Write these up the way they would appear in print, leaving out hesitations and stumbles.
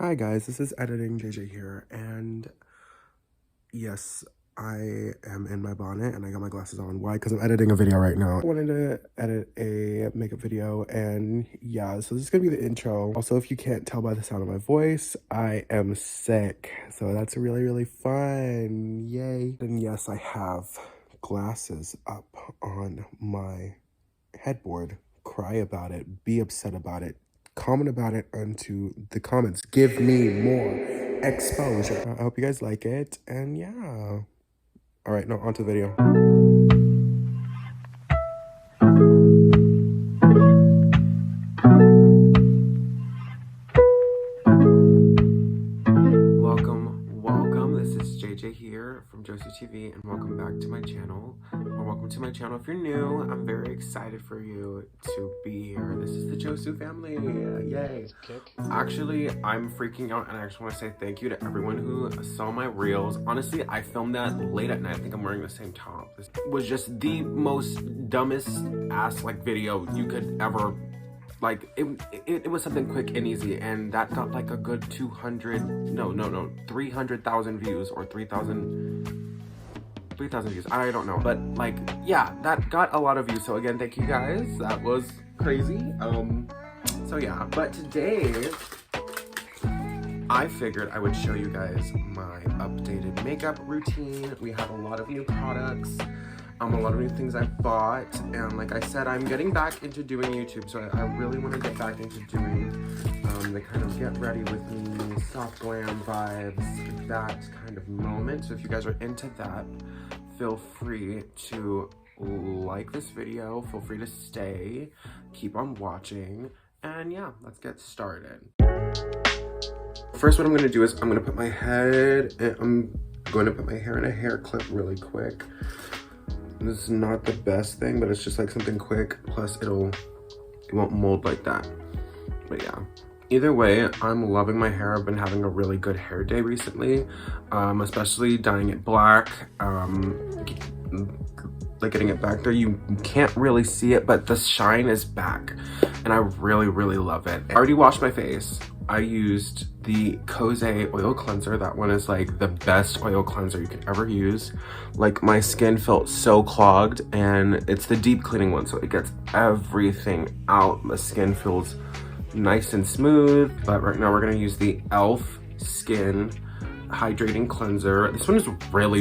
Hi guys, this is Editing JJ here, and yes, I am in my bonnet and I got my glasses on. Why? Because I'm editing a video right now. I wanted to edit a makeup video, and yeah, so this is gonna be the intro. Also, if you can't tell by the sound of my voice, I am sick, so that's really fun. Yay. And yes, I have glasses up on my headboard. Cry about it, be upset about it, comment about it onto the comments. Give me more exposure. I hope you guys like it, and yeah. All right, now onto the video. Welcome. This is JJ here from Josu TV, and welcome back to my channel. Or welcome to my channel if you're new. I'm very excited for you to be here. This is the Josu family. Yay. Actually, I'm freaking out, and I just want to say thank you to everyone who saw my reels. Honestly, I filmed that late at night. I think I'm wearing the same top. This was just the most dumbest ass video you could ever. It was something quick and easy, and that got like a good 300,000 views, or 3,000 views. I don't know, but yeah, that got a lot of views. So again, thank you guys. That was crazy. So yeah, but today I figured I would show you guys my updated makeup routine. We have a lot of new products. A lot of new things I bought, and like I said, I'm getting back into doing YouTube, so I really want to get back into doing the kind of get ready with me, soft glam vibes, that kind of moment. So if you guys are into that, feel free to like this video, feel free to stay, keep on watching, and yeah, let's get started. First, what I'm going to do is I'm going to put my head, and I'm going to put my hair in a hair clip really quick. This is not the best thing, but it's just like something quick, plus it won't mold like that. But yeah, either way, I'm loving my hair. I've been having a really good hair day recently, especially dyeing it black, like getting it back there. You can't really see it, but the shine is back, and I really love it. I already washed my face. I used the Cose oil cleanser. That one is like the best oil cleanser you could ever use. Like, my skin felt so clogged, and it's the deep cleaning one, so it gets everything out. The skin feels nice and smooth. But right now we're gonna use the e.l.f. Skin Hydrating Cleanser. This one is really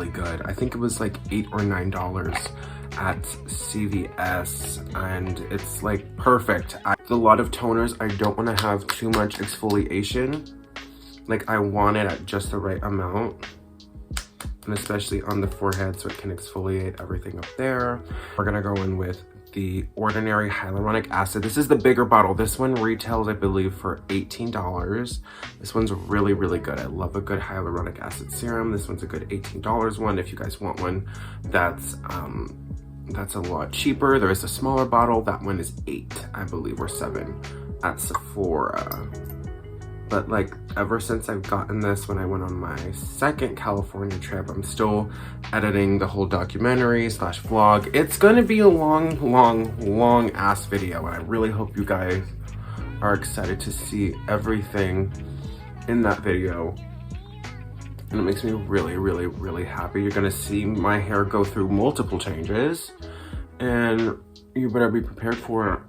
good. I think it was like $8 or $9 at CVS, and it's like perfect. With a lot of toners, I don't want to have too much exfoliation. Like, I want it at just the right amount, and especially on the forehead, so it can exfoliate everything up there. We're gonna go in with the Ordinary Hyaluronic Acid. This is the bigger bottle. This one retails, I believe, for $18. This one's really good. I love a good hyaluronic acid serum. This one's a good $18 one. If you guys want one that's a lot cheaper, there is a smaller bottle. That one is $8, I believe, or $7 at Sephora. But like, ever since I've gotten this, when I went on my second California trip, I'm still editing the whole documentary / vlog. It's gonna be a long ass video, and I really hope you guys are excited to see everything in that video. And it makes me really happy. You're gonna see my hair go through multiple changes, and you better be prepared for it.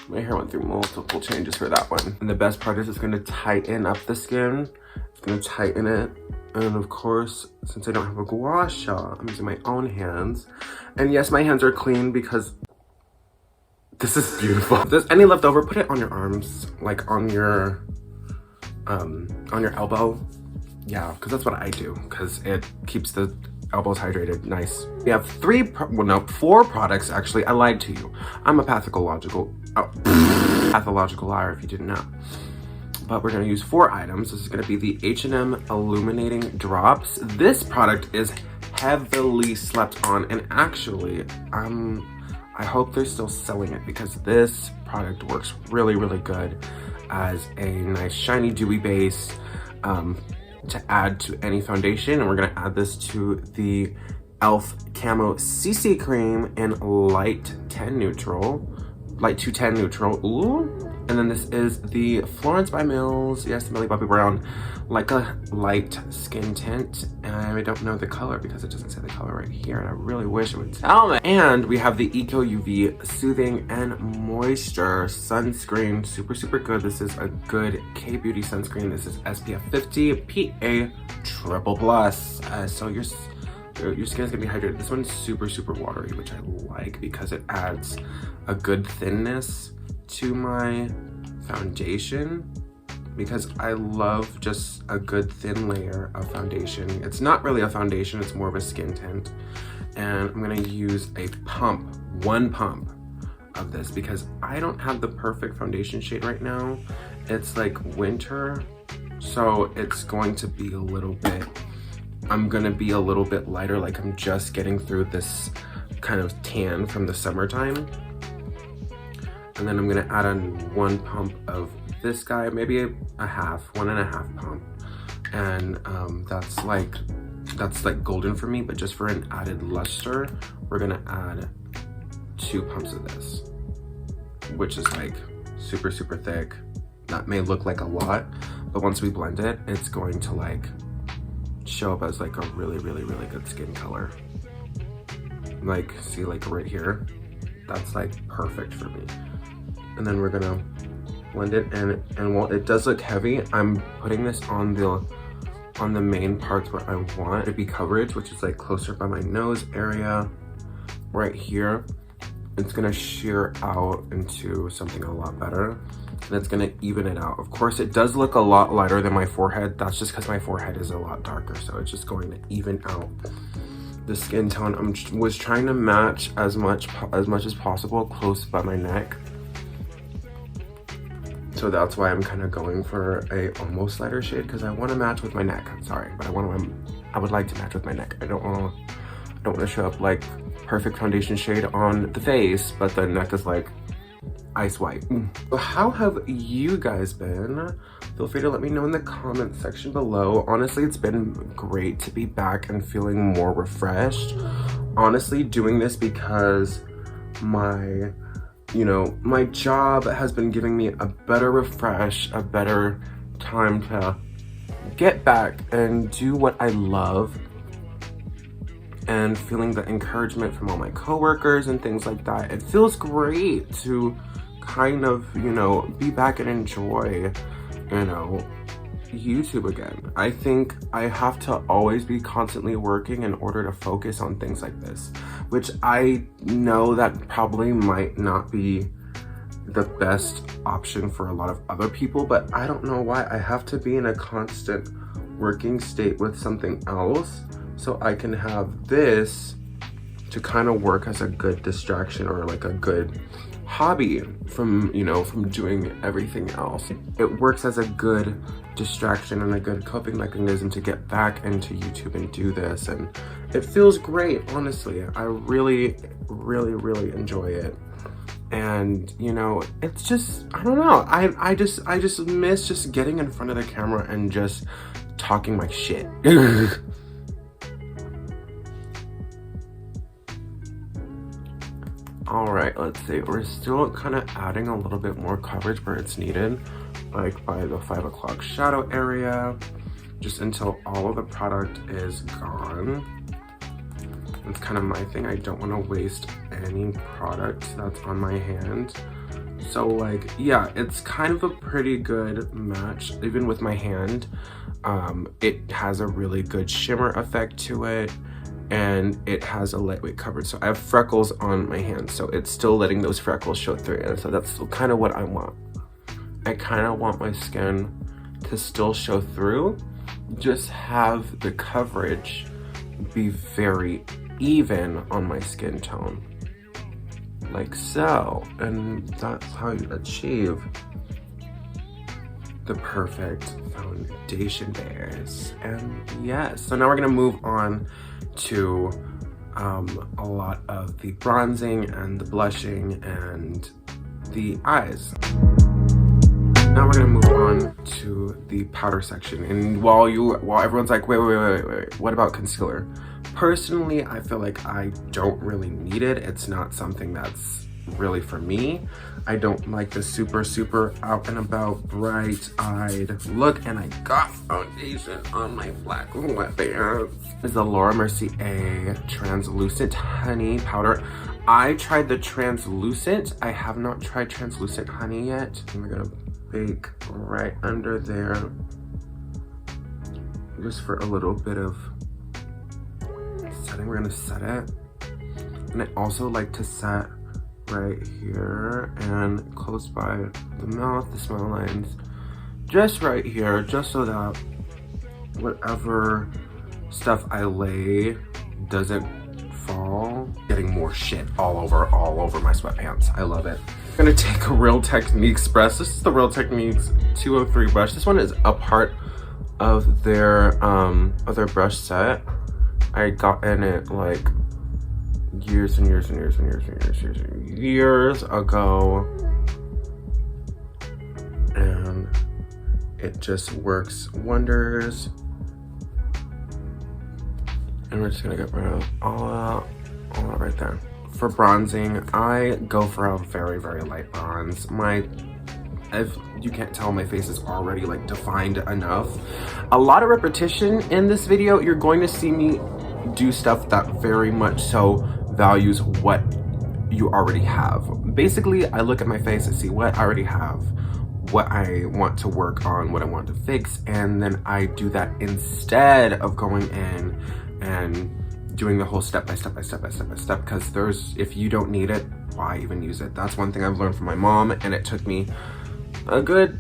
My hair went through multiple changes for that one. And the best part is it's gonna tighten up the skin. It's gonna tighten it. And of course, since I don't have a gua sha, I'm using my own hands. And yes, my hands are clean because this is beautiful. If there's any left over, put it on your arms, like on your elbow. Yeah, because that's what I do, because it keeps the elbows hydrated. Nice. We have 4 products actually. I lied to you. I'm a pathological liar if you didn't know. But we're gonna use 4 items. This is gonna be the H&M Illuminating Drops. This product is heavily slept on, and actually, I hope they're still selling it, because this product works really good as a nice shiny dewy base to add to any foundation. And we're gonna add this to the e.l.f. Camo CC Cream in Light 210 Neutral. Ooh. And then this is the Florence by Mills, yes, the Millie Bobby Brown, like a light skin tint. And I don't know the color because it doesn't say the color right here, and I really wish it would tell me. And we have the Eco UV Soothing and Moisture Sunscreen, super, super good. This is a good K-Beauty sunscreen. This is SPF 50, PA triple plus. So your skin is gonna be hydrated. This one's super, super watery, which I like because it adds a good thinness to my foundation, because I love just a good thin layer of foundation. It's not really a foundation, it's more of a skin tint. And I'm gonna use a pump, one pump of this, because I don't have the perfect foundation shade right now. It's like winter, so it's going to be a little bit, I'm gonna be a little bit lighter, like I'm just getting through this kind of tan from the summertime. And then I'm gonna add on one pump of this guy, maybe a half, 1.5 pump. And that's like golden for me, but just for an added luster, we're gonna add 2 pumps of this, which is like super, super thick. That may look like a lot, but once we blend it, it's going to like show up as like a really, really, really good skin color. Like, see, like right here, that's like perfect for me. And then we're gonna blend it, and while it does look heavy, I'm putting this on the main parts where I want it to be coverage, which is like closer by my nose area, right here. It's gonna shear out into something a lot better, and it's gonna even it out. Of course, it does look a lot lighter than my forehead. That's just because my forehead is a lot darker, so it's just going to even out the skin tone. I was trying to match as much as possible close by my neck. So that's why I'm kind of going for a almost lighter shade, because I want to match with my neck. I'm sorry, but I would like to match with my neck. I don't want to show up like perfect foundation shade on the face, but the neck is like ice white. So how have you guys been? Feel free to let me know in the comment section below. Honestly, it's been great to be back and feeling more refreshed. Honestly, doing this because my job has been giving me a better refresh, a better time to get back and do what I love, and feeling the encouragement from all my coworkers and things like that. It feels great to kind of, be back and enjoy, YouTube again. I think I have to always be constantly working in order to focus on things like this, which I know that probably might not be the best option for a lot of other people, but I don't know why I have to be in a constant working state with something else so I can have this to kind of work as a good distraction, or like a good hobby from doing everything else. It works as a good distraction and a good coping mechanism to get back into YouTube and do this, and it feels great. Honestly, I really, really, really enjoy it. And it's just, I don't know, I just miss just getting in front of the camera and just talking my shit. All right, let's see. We're still kind of adding a little bit more coverage where it's needed, like by the 5 o'clock shadow area, just until all of the product is gone. It's kind of my thing. I don't want to waste any product that's on my hand. So like, yeah, it's kind of a pretty good match, even with my hand. It has a really good shimmer effect to it, and it has a lightweight coverage. So I have freckles on my hands, so it's still letting those freckles show through, and so that's kind of what I want. I kind of want my skin to still show through, just have the coverage be very even on my skin tone, like so. And that's how you achieve the perfect foundation base. And yes, so now we're gonna move on to a lot of the bronzing and the blushing and the eyes. Now we're gonna move on to the powder section. And while everyone's like, wait, what about concealer? Personally, I feel like I don't really need it. It's not something that's really for me. I don't like the super out and about bright-eyed look, and I got foundation on my black sweatpants. This is the Laura Mercier translucent honey powder. I tried the translucent. I have not tried translucent honey yet. I'm gonna bake right under there just for a little bit of setting. We're gonna set it. And I also like to set right here and close by the mouth, the smile lines, just right here, just so that whatever stuff I lay doesn't fall. Getting more shit all over my sweatpants. I love it. I'm gonna take a Real Techniques brush. This is the Real Techniques 203 brush. This one is a part of their brush set. I got in it like years ago, and it just works wonders. And we're just gonna get rid of all that right there. For bronzing, I go for a very light bronze. If you can't tell, my face is already like defined enough. A lot of repetition in this video. You're going to see me do stuff that very much so values what you already have. Basically, I look at my face and see what I already have, what I want to work on, what I want to fix, and then I do that instead of going in and doing the whole step by step, because if you don't need it, why even use it? That's one thing I've learned from my mom, and it took me a good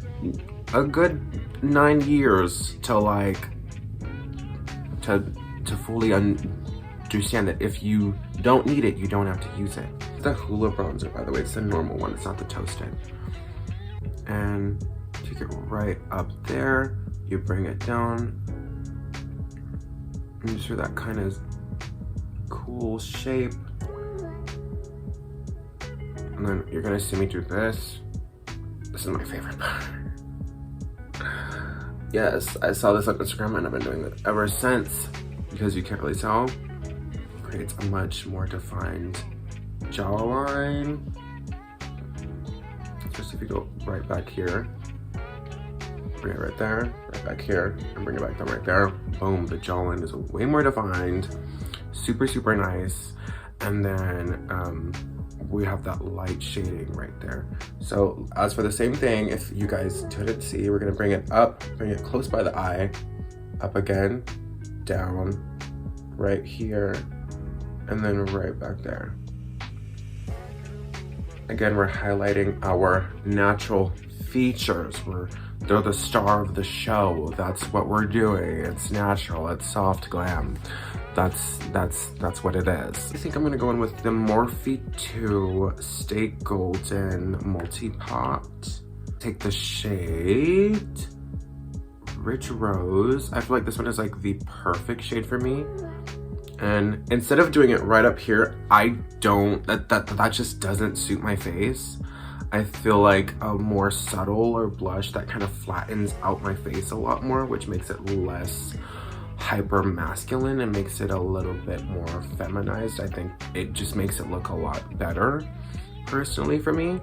9 years to fully understand that if you don't need it, you don't have to use it. The Hoola bronzer, by the way, it's the normal one, it's not the toasted. And take it right up there, you bring it down, and just for that kind of cool shape. And then you're gonna see me do this. This is my favorite part. Yes, I saw this on Instagram and I've been doing it ever since, because you can't really tell. Creates a much more defined jawline. Just if you go right back here, bring it right there, right back here, and bring it back down right there. Boom, the jawline is way more defined. Super nice. And then we have that light shading right there. So as for the same thing, if you guys didn't see, we're gonna bring it up, bring it close by the eye, up again, down, right here, and then right back there. Again, we're highlighting our natural features. They're the star of the show. That's what we're doing. It's natural, it's soft glam. That's what it is. I think I'm gonna go in with the Morphe 2 Stay Golden Multi-Pot. Take the shade Rich Rose. I feel like this one is like the perfect shade for me. And instead of doing it right up here, that just doesn't suit my face. I feel like a more subtle or blush that kind of flattens out my face a lot more, which makes it less hyper masculine and makes it a little bit more feminized. I think it just makes it look a lot better, personally, for me.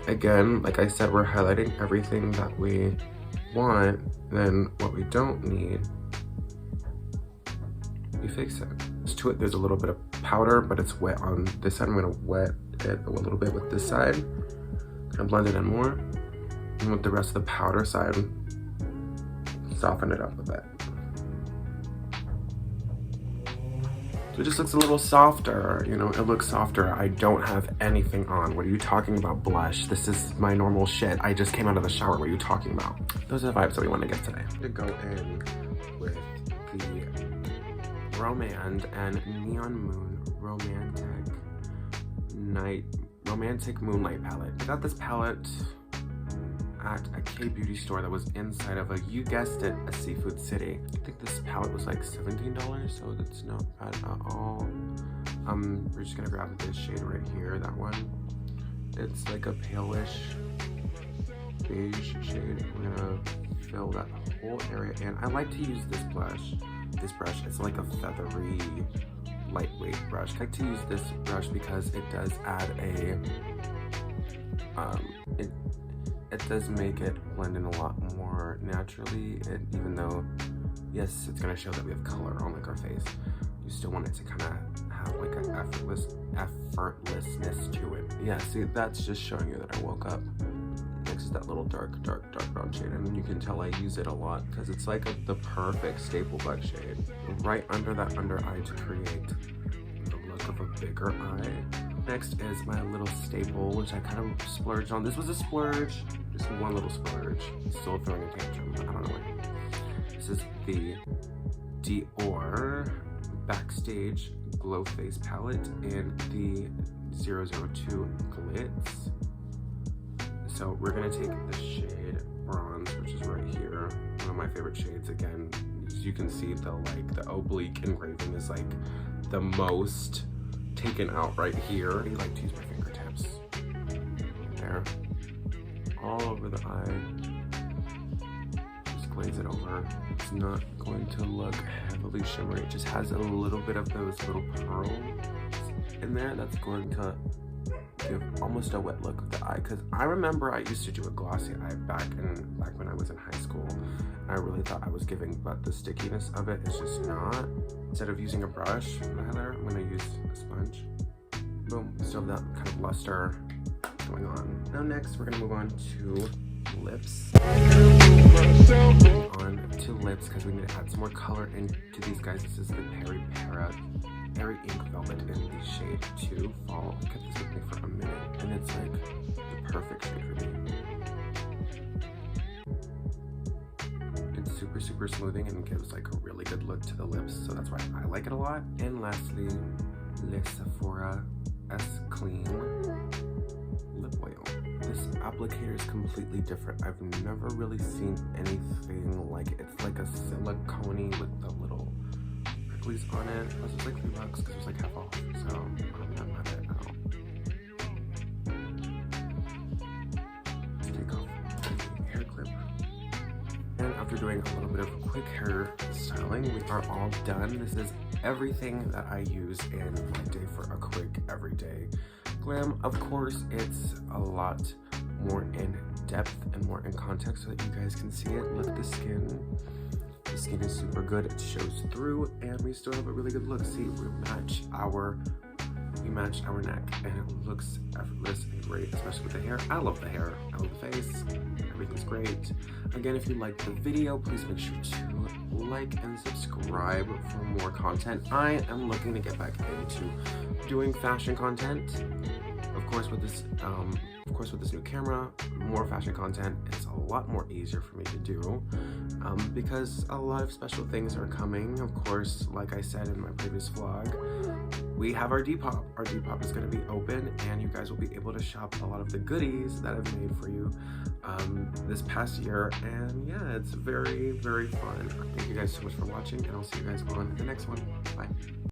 Again, like I said, we're highlighting everything that we want, then what we don't need, we fix it. To it, there's a little bit of powder, but it's wet on this side. I'm gonna wet it a little bit with this side, and blend it in more. And with the rest of the powder side, soften it up a bit. So it just looks a little softer, you know, it looks softer. I don't have anything on. What are you talking about, blush? This is my normal shit. I just came out of the shower. What are you talking about? Those are the vibes that we want to get today. I'm gonna go in with the Romand and Neon Moon Romantic Moonlight palette. I got this palette at a K-beauty store that was inside of you guessed it, a seafood city. I think this palette was like $17, so that's not bad at all. We're just gonna grab this shade right here, that one. It's like a palish beige shade. We're gonna fill that whole area in. I like to use this brush. It's like a feathery lightweight brush. I like to use this brush because it does add a, it does make it blend in a lot more naturally. Even though, yes, it's gonna show that we have color on like our face, you still want it to kind of have like an effortlessness to it. Yeah, see, that's just showing you that I woke up. Next is that little dark brown shade, and you can tell I use it a lot because it's like the perfect staple bug shade right under that under eye to create the look of a bigger eye. Next is my little staple, which I kind of splurged on. This was a splurge, just one little splurge. Still throwing a tantrum, I don't know why. This is the Dior Backstage Glow Face Palette in the 002 Glitz. So we're gonna take the shade Bronze, which is right here. One of my favorite shades. Again, as you can see, the oblique engraving is like the most taken out right here. I like to use my fingertips. There. All over the eye. Just glaze it over. It's not going to look heavily shimmery. It just has a little bit of those little pearls in there that's going to give almost a wet look of the eye. Because I remember I used to do a glossy eye back when I was in high school. I really thought I was giving, but the stickiness of it is just not. Instead of using a brush highlighter, I'm gonna use a sponge. Boom, still have that kind of luster going on. Now next, we're gonna move on to lips. On to lips because we need to add some more color into these guys. This is the Perry Ink Velvet in the shade 2 Fall. I kept this with me for a minute, and it's like the perfect shade for me. It's super smoothing and gives like a really good look to the lips, so that's why I like it a lot. And lastly, Le Sephora S Clean Lip Oil. This applicator is completely different. I've never really seen anything like it. It's like a silicone with the little pricklies on it. Plus it's like $3 because it was like half off, so I'm not mad at it at all. Let's take off the hair clip. And after doing a little bit of quick hair styling, we are all done. This is everything that I use in my day for a quick everyday glam. Of course, it's a lot more in depth and more in context so that you guys can see it. Look at the skin. The skin is super good. It shows through, and we still have a really good look. See, we match our neck, and it looks effortless and great, especially with the hair. I love the hair. I love the face. Everything's great. Again, if you liked the video, please make sure to like and subscribe for more content. I am looking to get back into doing fashion content. Of course, with this new camera, more fashion content is a lot more easier for me to do because a lot of special things are coming. Of course, like I said in my previous vlog, we have our Depop. Our Depop is going to be open, and you guys will be able to shop a lot of the goodies that I've made for you this past year. And yeah, it's very fun. Thank you guys so much for watching, and I'll see you guys on the next one. Bye.